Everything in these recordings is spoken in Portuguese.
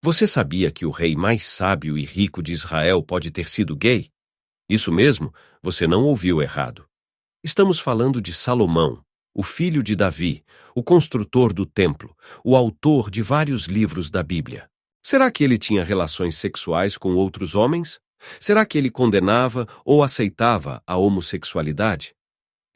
Você sabia que o rei mais sábio e rico de Israel pode ter sido gay? Isso mesmo, você não ouviu errado. Estamos falando de Salomão, o filho de Davi, o construtor do templo, o autor de vários livros da Bíblia. Será que ele tinha relações sexuais com outros homens? Será que ele condenava ou aceitava a homossexualidade?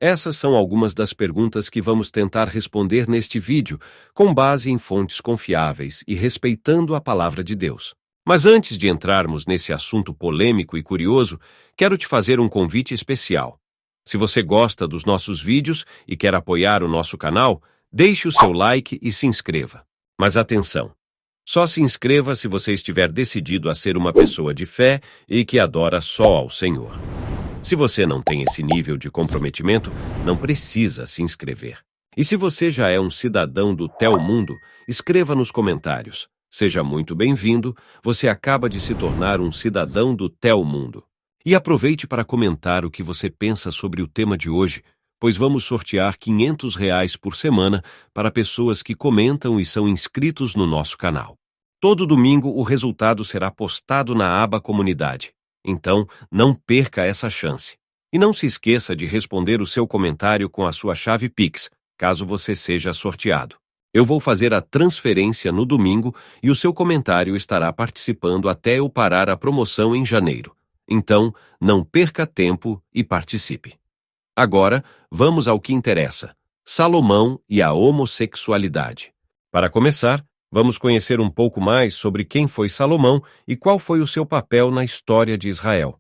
Essas são algumas das perguntas que vamos tentar responder neste vídeo, com base em fontes confiáveis e respeitando a palavra de Deus. Mas antes de entrarmos nesse assunto polêmico e curioso, quero te fazer um convite especial. Se você gosta dos nossos vídeos e quer apoiar o nosso canal, deixe o seu like e se inscreva. Mas atenção! Só se inscreva se você estiver decidido a ser uma pessoa de fé e que adora só ao Senhor. Se você não tem esse nível de comprometimento, não precisa se inscrever. E se você já é um cidadão do Telmundo, escreva nos comentários. Seja muito bem-vindo, você acaba de se tornar um cidadão do Telmundo. E aproveite para comentar o que você pensa sobre o tema de hoje, pois vamos sortear R$ 500 por semana para pessoas que comentam e são inscritos no nosso canal. Todo domingo o resultado será postado na aba Comunidade. Então, não perca essa chance. E não se esqueça de responder o seu comentário com a sua chave Pix, caso você seja sorteado. Eu vou fazer a transferência no domingo e o seu comentário estará participando até eu parar a promoção em janeiro. Então, não perca tempo e participe. Agora, vamos ao que interessa: Salomão e a homossexualidade. Para começar, vamos conhecer um pouco mais sobre quem foi Salomão e qual foi o seu papel na história de Israel.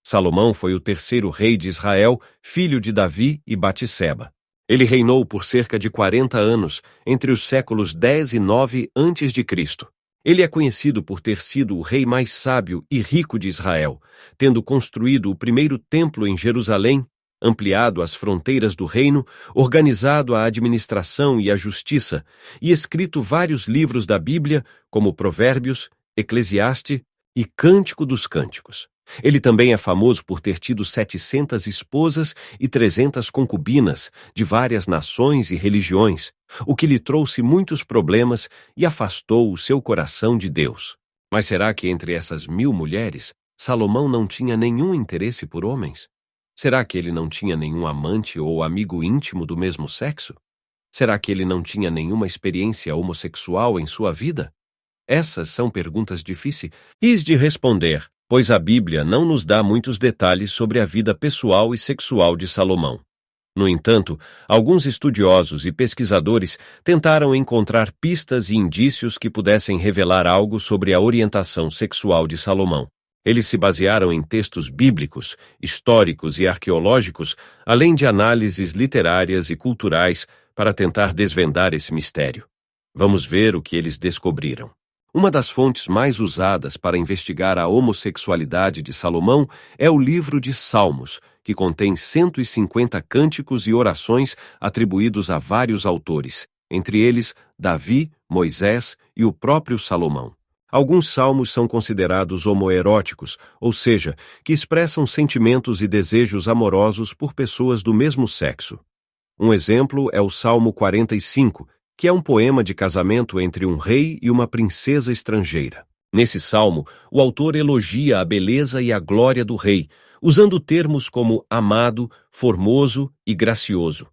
Salomão foi o terceiro rei de Israel, filho de Davi e Batseba. Ele reinou por cerca de 40 anos, entre os séculos 10 e 9 a.C. Ele é conhecido por ter sido o rei mais sábio e rico de Israel, tendo construído o primeiro templo em Jerusalém, ampliado as fronteiras do reino, organizado a administração e a justiça e escrito vários livros da Bíblia, como Provérbios, Eclesiastes e Cântico dos Cânticos. Ele também é famoso por ter tido 700 esposas e 300 concubinas de várias nações e religiões, o que lhe trouxe muitos problemas e afastou o seu coração de Deus. Mas será que entre essas 1000 mulheres, Salomão não tinha nenhum interesse por homens? Será que ele não tinha nenhum amante ou amigo íntimo do mesmo sexo? Será que ele não tinha nenhuma experiência homossexual em sua vida? Essas são perguntas difíceis de responder, pois a Bíblia não nos dá muitos detalhes sobre a vida pessoal e sexual de Salomão. No entanto, alguns estudiosos e pesquisadores tentaram encontrar pistas e indícios que pudessem revelar algo sobre a orientação sexual de Salomão. Eles se basearam em textos bíblicos, históricos e arqueológicos, além de análises literárias e culturais para tentar desvendar esse mistério. Vamos ver o que eles descobriram. Uma das fontes mais usadas para investigar a homossexualidade de Salomão é o livro de Salmos, que contém 150 cânticos e orações atribuídos a vários autores, entre eles Davi, Moisés e o próprio Salomão. Alguns salmos são considerados homoeróticos, ou seja, que expressam sentimentos e desejos amorosos por pessoas do mesmo sexo. Um exemplo é o Salmo 45, que é um poema de casamento entre um rei e uma princesa estrangeira. Nesse salmo, o autor elogia a beleza e a glória do rei, usando termos como amado, formoso e gracioso.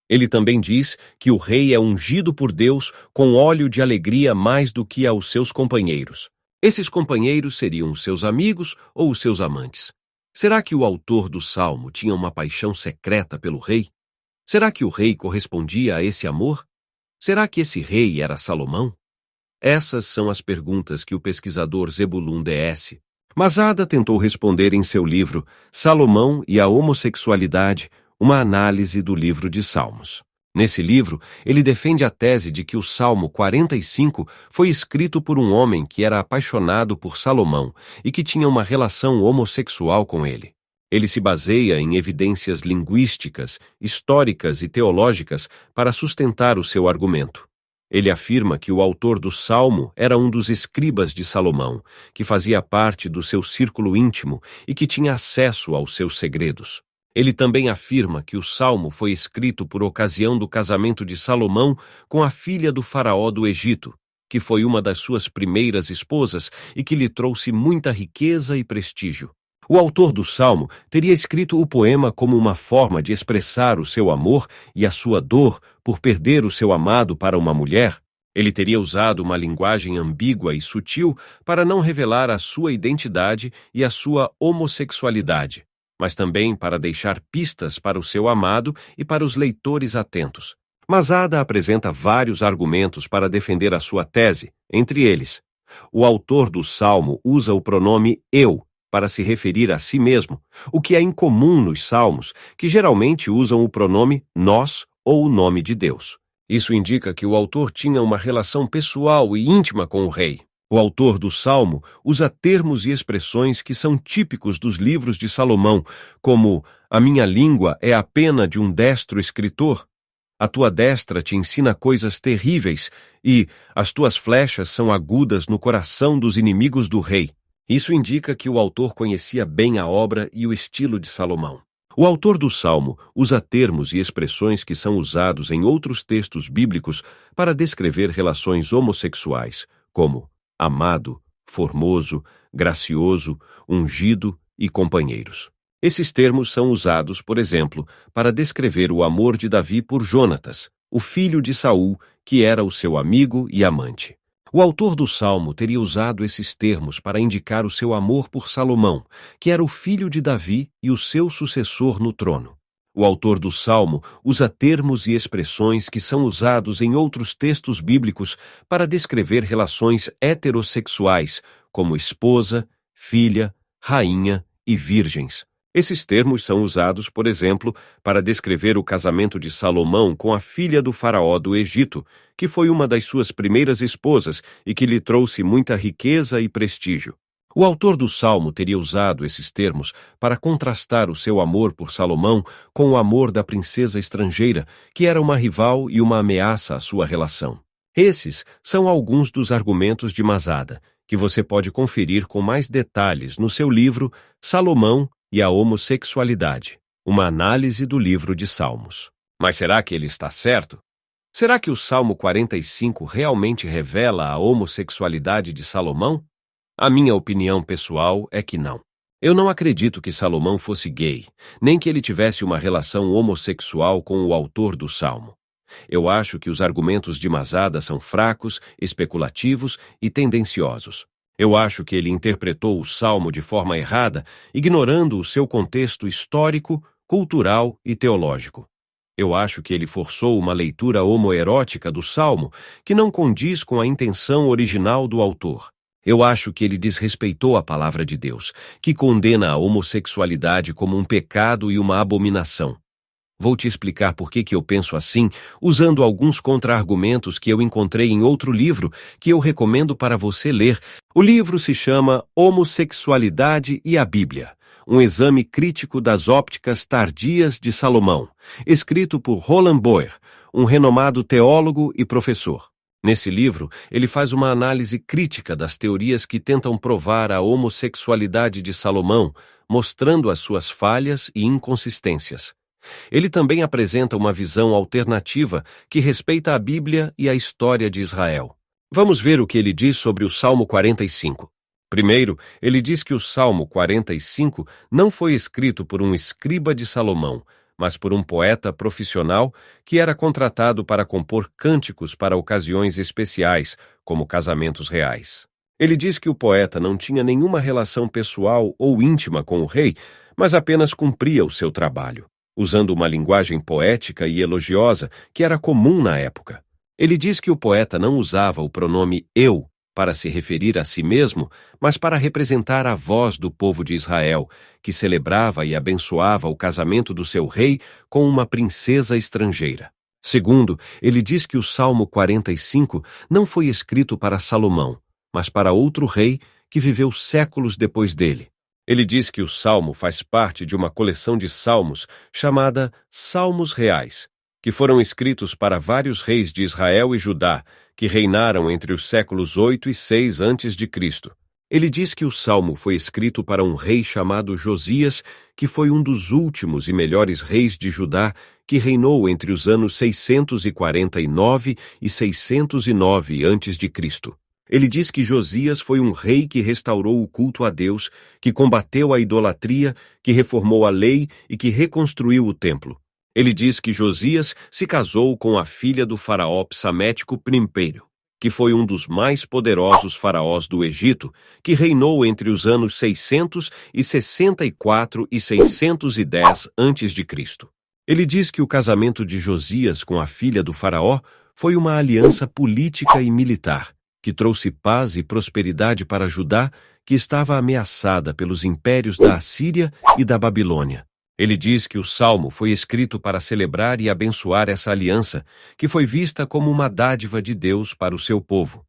Ele também diz que o rei é ungido por Deus com óleo de alegria mais do que aos seus companheiros. Esses companheiros seriam seus amigos ou os seus amantes. Será que o autor do salmo tinha uma paixão secreta pelo rei? Será que o rei correspondia a esse amor? Será que esse rei era Salomão? Essas são as perguntas que o pesquisador Zebulun D.S. Masada tentou responder em seu livro Salomão e a Homossexualidade, uma análise do livro de Salmos. Nesse livro, ele defende a tese de que o Salmo 45 foi escrito por um homem que era apaixonado por Salomão e que tinha uma relação homossexual com ele. Ele se baseia em evidências linguísticas, históricas e teológicas para sustentar o seu argumento. Ele afirma que o autor do Salmo era um dos escribas de Salomão, que fazia parte do seu círculo íntimo e que tinha acesso aos seus segredos. Ele também afirma que o Salmo foi escrito por ocasião do casamento de Salomão com a filha do faraó do Egito, que foi uma das suas primeiras esposas e que lhe trouxe muita riqueza e prestígio. O autor do Salmo teria escrito o poema como uma forma de expressar o seu amor e a sua dor por perder o seu amado para uma mulher. Ele teria usado uma linguagem ambígua e sutil para não revelar a sua identidade e a sua homossexualidade, mas também para deixar pistas para o seu amado e para os leitores atentos. Masada apresenta vários argumentos para defender a sua tese, entre eles: o autor do Salmo usa o pronome eu para se referir a si mesmo, o que é incomum nos salmos, que geralmente usam o pronome nós ou o nome de Deus. Isso indica que o autor tinha uma relação pessoal e íntima com o rei. O autor do Salmo usa termos e expressões que são típicos dos livros de Salomão, como a minha língua é a pena de um destro escritor, a tua destra te ensina coisas terríveis e as tuas flechas são agudas no coração dos inimigos do rei. Isso indica que o autor conhecia bem a obra e o estilo de Salomão. O autor do Salmo usa termos e expressões que são usados em outros textos bíblicos para descrever relações homossexuais, como amado, formoso, gracioso, ungido e companheiros. Esses termos são usados, por exemplo, para descrever o amor de Davi por Jonatas, o filho de Saul, que era o seu amigo e amante. O autor do Salmo teria usado esses termos para indicar o seu amor por Salomão, que era o filho de Davi e o seu sucessor no trono. O autor do Salmo usa termos e expressões que são usados em outros textos bíblicos para descrever relações heterossexuais, como esposa, filha, rainha e virgens. Esses termos são usados, por exemplo, para descrever o casamento de Salomão com a filha do faraó do Egito, que foi uma das suas primeiras esposas e que lhe trouxe muita riqueza e prestígio. O autor do Salmo teria usado esses termos para contrastar o seu amor por Salomão com o amor da princesa estrangeira, que era uma rival e uma ameaça à sua relação. Esses são alguns dos argumentos de Masada, que você pode conferir com mais detalhes no seu livro Salomão e a Homossexualidade, uma análise do livro de Salmos. Mas será que ele está certo? Será que o Salmo 45 realmente revela a homossexualidade de Salomão? A minha opinião pessoal é que não. Eu não acredito que Salomão fosse gay, nem que ele tivesse uma relação homossexual com o autor do Salmo. Eu acho que os argumentos de Masada são fracos, especulativos e tendenciosos. Eu acho que ele interpretou o Salmo de forma errada, ignorando o seu contexto histórico, cultural e teológico. Eu acho que ele forçou uma leitura homoerótica do Salmo que não condiz com a intenção original do autor. Eu acho que ele desrespeitou a palavra de Deus, que condena a homossexualidade como um pecado e uma abominação. Vou te explicar por que eu penso assim, usando alguns contra-argumentos que eu encontrei em outro livro que eu recomendo para você ler. O livro se chama Homossexualidade e a Bíblia, um exame crítico das ópticas tardias de Salomão, escrito por Roland Boyer, um renomado teólogo e professor. Nesse livro, ele faz uma análise crítica das teorias que tentam provar a homossexualidade de Salomão, mostrando as suas falhas e inconsistências. Ele também apresenta uma visão alternativa que respeita a Bíblia e a história de Israel. Vamos ver o que ele diz sobre o Salmo 45. Primeiro, ele diz que o Salmo 45 não foi escrito por um escriba de Salomão, mas por um poeta profissional que era contratado para compor cânticos para ocasiões especiais, como casamentos reais. Ele diz que o poeta não tinha nenhuma relação pessoal ou íntima com o rei, mas apenas cumpria o seu trabalho, usando uma linguagem poética e elogiosa que era comum na época. Ele diz que o poeta não usava o pronome eu para se referir a si mesmo, mas para representar a voz do povo de Israel, que celebrava e abençoava o casamento do seu rei com uma princesa estrangeira. Segundo, ele diz que o Salmo 45 não foi escrito para Salomão, mas para outro rei que viveu séculos depois dele. Ele diz que o Salmo faz parte de uma coleção de salmos chamada Salmos Reais, que foram escritos para vários reis de Israel e Judá, que reinaram entre os séculos 8 e 6 a.C. Ele diz que o salmo foi escrito para um rei chamado Josias, que foi um dos últimos e melhores reis de Judá, que reinou entre os anos 649 e 609 a.C. Ele diz que Josias foi um rei que restaurou o culto a Deus, que combateu a idolatria, que reformou a lei e que reconstruiu o templo. Ele diz que Josias se casou com a filha do faraó Psamético I, que foi um dos mais poderosos faraós do Egito, que reinou entre os anos 664 e 610 a.C. Ele diz que o casamento de Josias com a filha do faraó foi uma aliança política e militar, que trouxe paz e prosperidade para Judá, que estava ameaçada pelos impérios da Assíria e da Babilônia. Ele diz que o salmo foi escrito para celebrar e abençoar essa aliança, que foi vista como uma dádiva de Deus para o seu povo.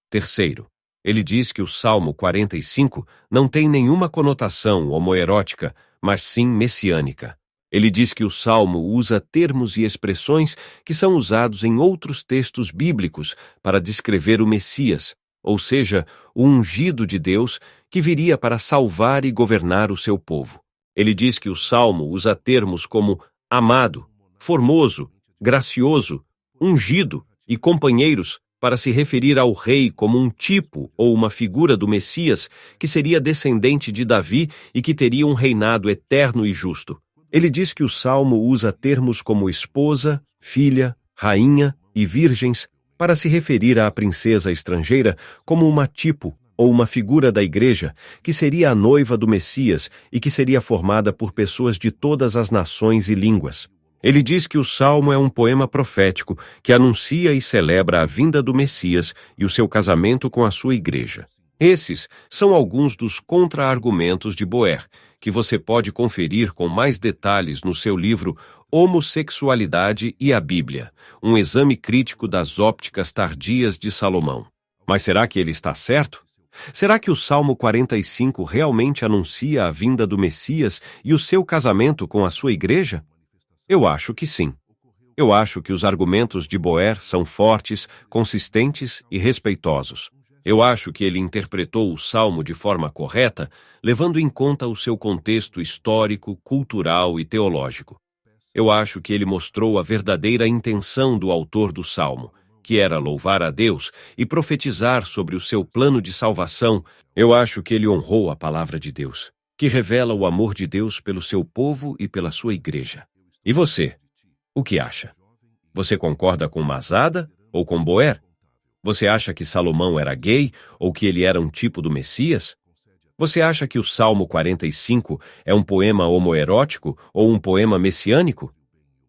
Terceiro, ele diz que o Salmo 45 não tem nenhuma conotação homoerótica, mas sim messiânica. Ele diz que o salmo usa termos e expressões que são usados em outros textos bíblicos para descrever o Messias, ou seja, o ungido de Deus que viria para salvar e governar o seu povo. Ele diz que o salmo usa termos como amado, formoso, gracioso, ungido e companheiros para se referir ao rei como um tipo ou uma figura do Messias que seria descendente de Davi e que teria um reinado eterno e justo. Ele diz que o salmo usa termos como esposa, filha, rainha e virgens para se referir à princesa estrangeira como uma tipo ou uma figura da igreja, que seria a noiva do Messias e que seria formada por pessoas de todas as nações e línguas. Ele diz que o Salmo é um poema profético que anuncia e celebra a vinda do Messias e o seu casamento com a sua igreja. Esses são alguns dos contra-argumentos de Boer, que você pode conferir com mais detalhes no seu livro Homossexualidade e a Bíblia, um exame crítico das ópticas tardias de Salomão. Mas será que ele está certo? Será que o Salmo 45 realmente anuncia a vinda do Messias e o seu casamento com a sua igreja? Eu acho que sim. Eu acho que os argumentos de Boer são fortes, consistentes e respeitosos. Eu acho que ele interpretou o Salmo de forma correta, levando em conta o seu contexto histórico, cultural e teológico. Eu acho que ele mostrou a verdadeira intenção do autor do Salmo, que era louvar a Deus e profetizar sobre o seu plano de salvação. Eu acho que ele honrou a palavra de Deus, que revela o amor de Deus pelo seu povo e pela sua igreja. E você? O que acha? Você concorda com Masada ou com Boer? Você acha que Salomão era gay ou que ele era um tipo do Messias? Você acha que o Salmo 45 é um poema homoerótico ou um poema messiânico?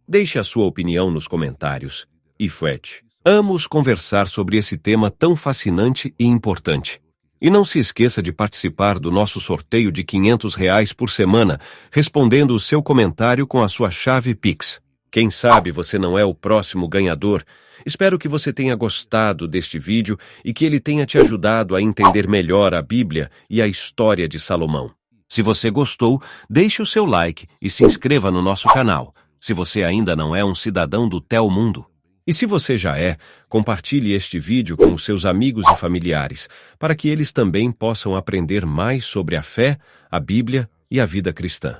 Deixe a sua opinião nos comentários. E Fuete. Amos conversar sobre esse tema tão fascinante e importante. E não se esqueça de participar do nosso sorteio de R$ 500 por semana, respondendo o seu comentário com a sua chave Pix. Quem sabe você não é o próximo ganhador. Espero que você tenha gostado deste vídeo e que ele tenha te ajudado a entender melhor a Bíblia e a história de Salomão. Se você gostou, deixe o seu like e se inscreva no nosso canal, se você ainda não é um cidadão do Telmundo. E se você já é, compartilhe este vídeo com os seus amigos e familiares, para que eles também possam aprender mais sobre a fé, a Bíblia e a vida cristã.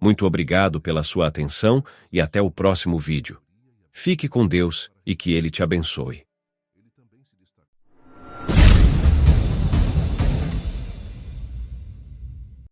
Muito obrigado pela sua atenção e até o próximo vídeo. Fique com Deus e que Ele te abençoe.